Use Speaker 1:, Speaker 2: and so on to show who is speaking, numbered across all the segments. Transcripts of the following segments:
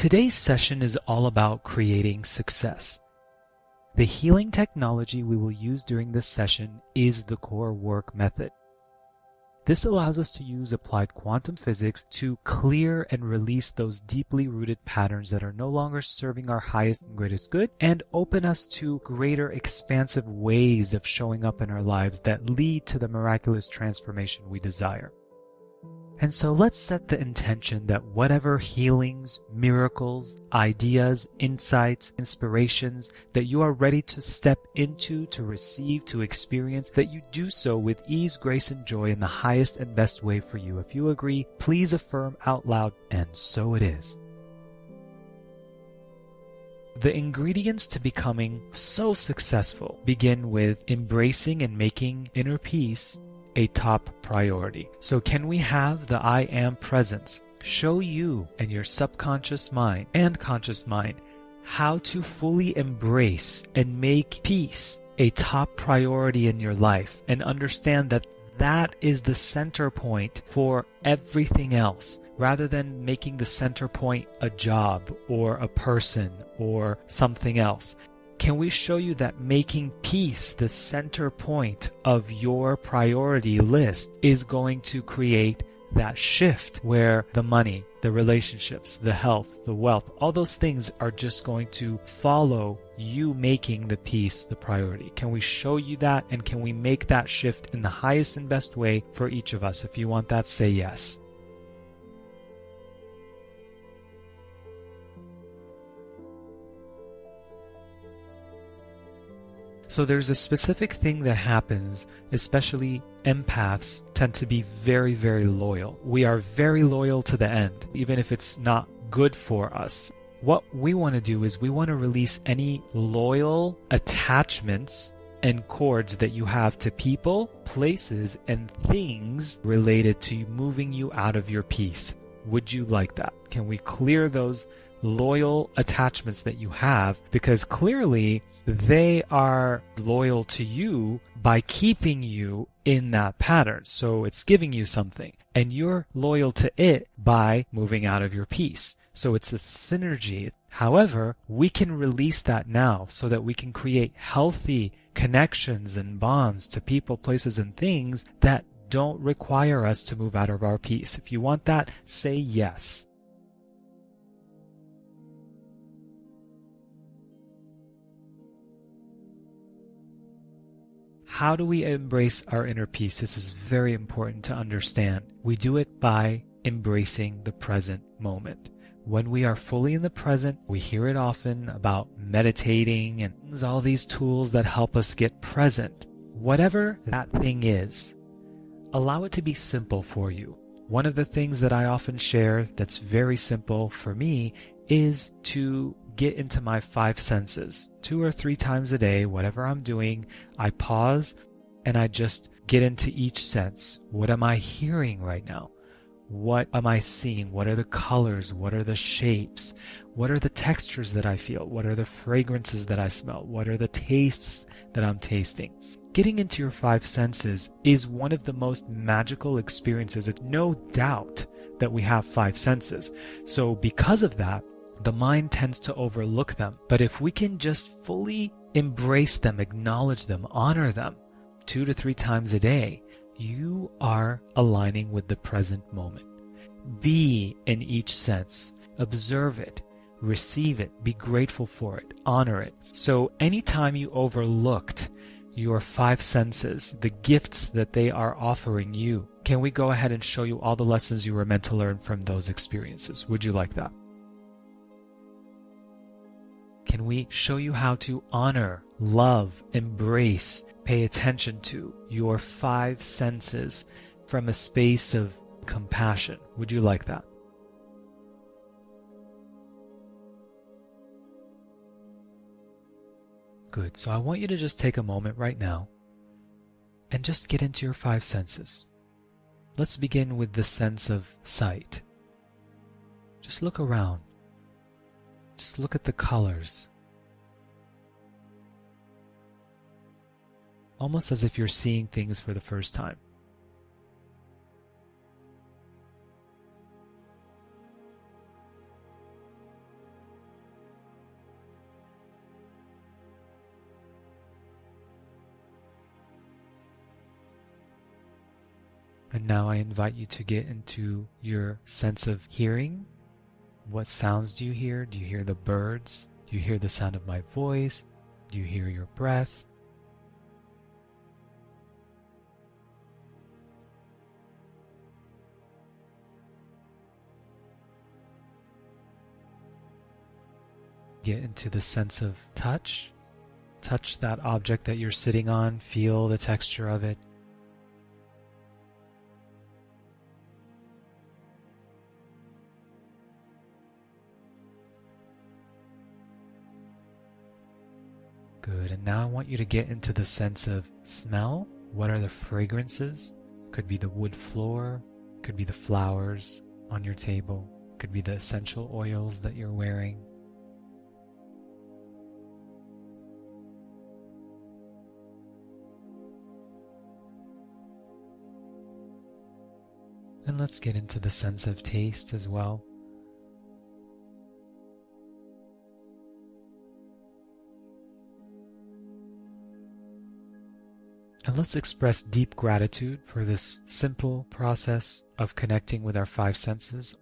Speaker 1: Today's session is all about creating success. The healing technology we will use during this session is the core work method. This allows us to use applied quantum physics to clear and release those deeply rooted patterns that are no longer serving our highest and greatest good, and open us to greater expansive ways of showing up in our lives that lead to the miraculous transformation we desire. And so let's set the intention that whatever healings, miracles, ideas, insights, inspirations that you are ready to step into, to receive, to experience, that you do so with ease, grace, and joy in the highest and best way for you. If you agree, please affirm out loud, and so it is. The ingredients to becoming so successful begin with embracing and making inner peace a top priority. So can we have the I am presence show you and your subconscious mind and conscious mind how to fully embrace and make peace a top priority in your life, and understand that that is the center point for everything else, rather than making the center point a job or a person or something else? Can we show you that making peace the center point of your priority list is going to create that shift where the money, the relationships, the health, the wealth, all those things are just going to follow you making the peace the priority? Can we show you that, and can we make that shift in the highest and best way for each of us? If you want that, say yes. So there's a specific thing that happens, especially empaths tend to be very, very loyal. We are very loyal to the end, even if it's not good for us. What we want to do is we want to release any loyal attachments and cords that you have to people, places, and things related to moving you out of your peace. Would you like that? Can we clear those loyal attachments that you have? Because clearly they are loyal to you by keeping you in that pattern. So it's giving you something, and you're loyal to it by moving out of your peace. So it's a synergy. However, we can release that now so that we can create healthy connections and bonds to people, places, and things that don't require us to move out of our peace. If you want that, say yes. How do we embrace our inner peace? This is very important to understand. We do it by embracing the present moment. When we are fully in the present, we hear it often about meditating and all these tools that help us get present. Whatever that thing is, allow it to be simple for you. One of the things that I often share that's very simple for me is to get into my 5 senses. 2 or 3 times a day, whatever I'm doing, I pause and I just get into each sense. What am I hearing right now? What am I seeing? What are the colors? What are the shapes? What are the textures that I feel? What are the fragrances that I smell? What are the tastes that I'm tasting? Getting into your 5 senses is one of the most magical experiences. It's no doubt that we have 5 senses. So because of that, the mind tends to overlook them. But if we can just fully embrace them, acknowledge them, honor them 2 to 3 times a day, you are aligning with the present moment. Be in each sense. Observe it. Receive it. Be grateful for it. Honor it. So anytime you overlooked your 5 senses, the gifts that they are offering you, can we go ahead and show you all the lessons you were meant to learn from those experiences? Would you like that? Can we show you how to honor, love, embrace, pay attention to your 5 senses from a space of compassion? Would you like that? Good. So I want you to just take a moment right now and just get into your 5 senses. Let's begin with the sense of sight. Just look around. Just look at the colors. Almost as if you're seeing things for the first time. And now I invite you to get into your sense of hearing. What sounds do you hear? Do you hear the birds? Do you hear the sound of my voice? Do you hear your breath? Get into the sense of touch. Touch that object that you're sitting on. Feel the texture of it. Good, and now I want you to get into the sense of smell. What are the fragrances? Could be the wood floor, could be the flowers on your table, could be the essential oils that you're wearing. And let's get into the sense of taste as well. And let's express deep gratitude for this simple process of connecting with our five senses.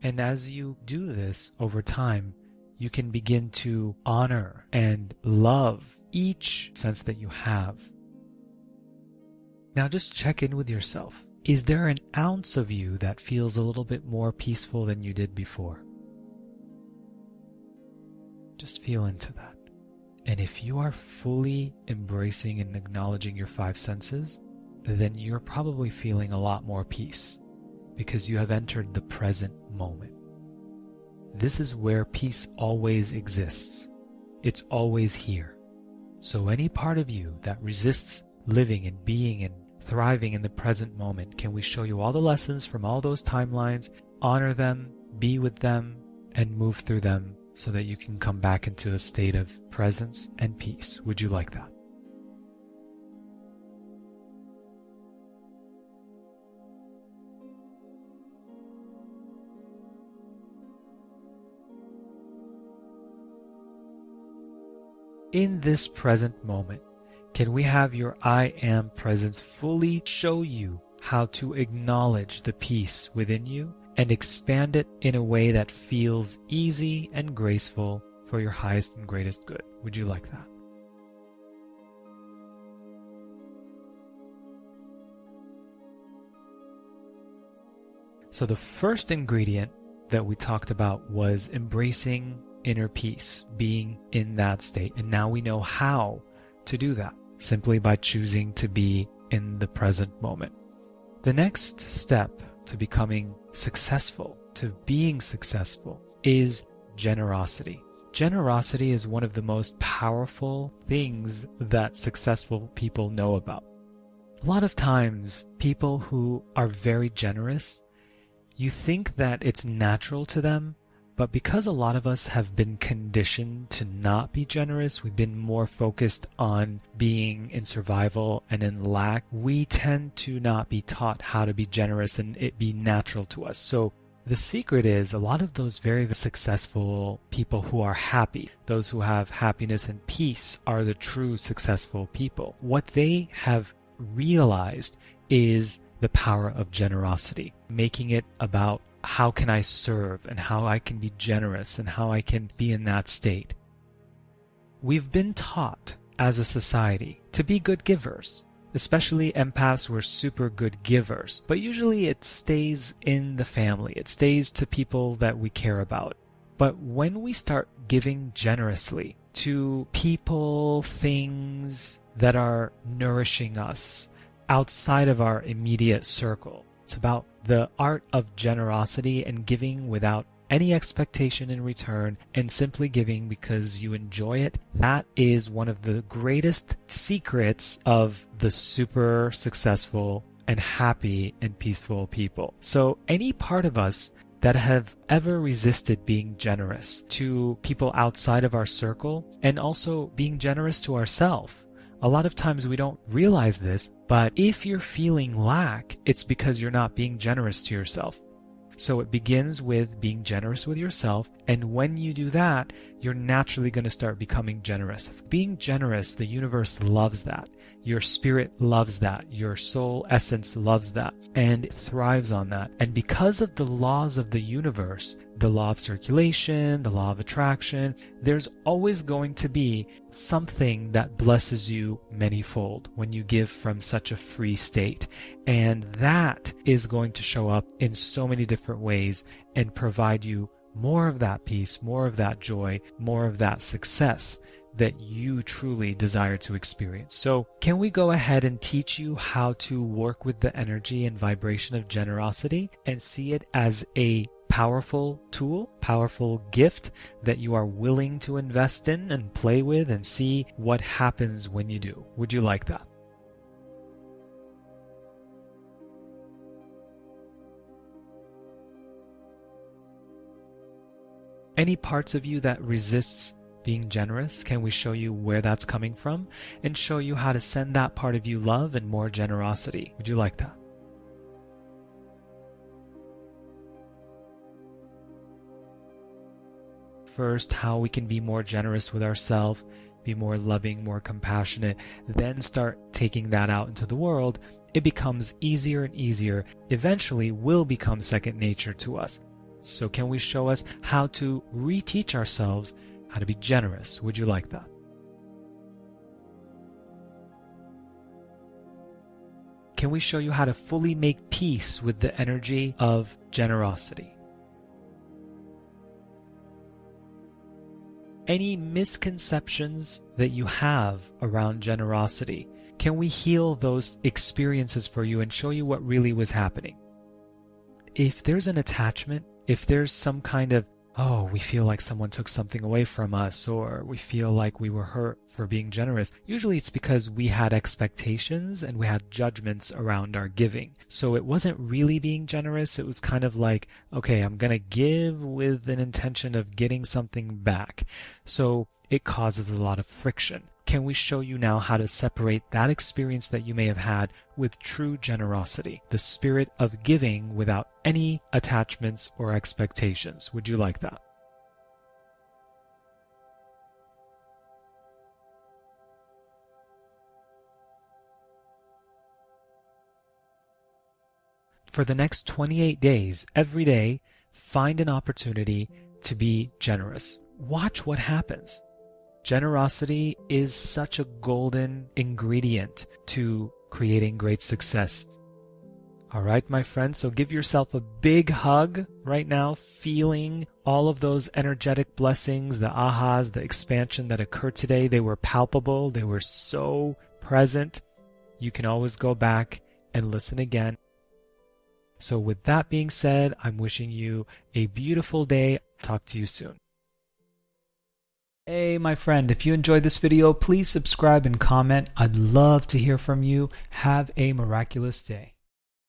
Speaker 1: And as you do this over time, you can begin to honor and love each sense that you have. Now just check in with yourself. Is there an ounce of you that feels a little bit more peaceful than you did before? Just feel into that. And if you are fully embracing and acknowledging your five senses, then you're probably feeling a lot more peace because you have entered the present moment. This is where peace always exists. It's always here. So any part of you that resists living and being and thriving in the present moment, can we show you all the lessons from all those timelines, honor them, be with them, and move through them so that you can come back into a state of presence and peace? Would you like that? In this present moment, can we have your I Am presence fully show you how to acknowledge the peace within you and expand it in a way that feels easy and graceful for your highest and greatest good? Would you like that? So the first ingredient that we talked about was embracing inner peace, being in that state. And now we know how to do that, simply by choosing to be in the present moment. The next step to becoming successful, to being successful, is generosity. Generosity is one of the most powerful things that successful people know about. A lot of times, people who are very generous, you think that it's natural to them, but because a lot of us have been conditioned to not be generous, we've been more focused on being in survival and in lack, we tend to not be taught how to be generous and it be natural to us. So the secret is a lot of those very successful people who are happy, those who have happiness and peace, are the true successful people. What they have realized is the power of generosity, making it about how can I serve and how I can be generous and how I can be in that state. We've been taught as a society to be good givers. Especially empaths, we're super good givers. But usually it stays in the family. It stays to people that we care about. But when we start giving generously to people, things that are nourishing us outside of our immediate circle, it's about the art of generosity and giving without any expectation in return and simply giving because you enjoy it. That is one of the greatest secrets of the super successful and happy and peaceful people. So any part of us that have ever resisted being generous to people outside of our circle and also being generous to ourselves, a lot of times we don't realize this, but if you're feeling lack, it's because you're not being generous to yourself. So it begins with being generous with yourself, and when you do that, you're naturally going to start becoming generous. Being generous, the universe loves that. Your spirit loves that. Your soul essence loves that and thrives on that. And because of the laws of the universe, the law of circulation, the law of attraction, there's always going to be something that blesses you manyfold when you give from such a free state. And that is going to show up in so many different ways and provide you more of that peace, more of that joy, more of that success that you truly desire to experience. So can we go ahead and teach you how to work with the energy and vibration of generosity and see it as a powerful tool, powerful gift that you are willing to invest in and play with and see what happens when you do? Would you like that? Any parts of you that resists being generous, can we show you where that's coming from and show you how to send that part of you love and more generosity? Would you like that? First, how we can be more generous with ourselves, be more loving, more compassionate, then start taking that out into the world. It becomes easier and easier, eventually will become second nature to us. So can we show us how to reteach ourselves how to be generous? Would you like that? Can we show you how to fully make peace with the energy of generosity? Any misconceptions that you have around generosity, can we heal those experiences for you and show you what really was happening? If there's an attachment, if there's some kind of, oh, we feel like someone took something away from us, or we feel like we were hurt for being generous, usually it's because we had expectations and we had judgments around our giving. So it wasn't really being generous. It was kind of like, okay, I'm going to give with an intention of getting something back. So it causes a lot of friction. Can we show you now how to separate that experience that you may have had with true generosity, the spirit of giving without any attachments or expectations? Would you like that? For the next 28 days, every day, find an opportunity to be generous. Watch what happens. Generosity is such a golden ingredient to creating great success. All right, my friends, so give yourself a big hug right now, feeling all of those energetic blessings, the ahas, the expansion that occurred today. They were palpable. They were so present. You can always go back and listen again. So with that being said, I'm wishing you a beautiful day. Talk to you soon. Hey, my friend, if you enjoyed this video, please subscribe and comment. I'd love to hear from you. Have a miraculous day.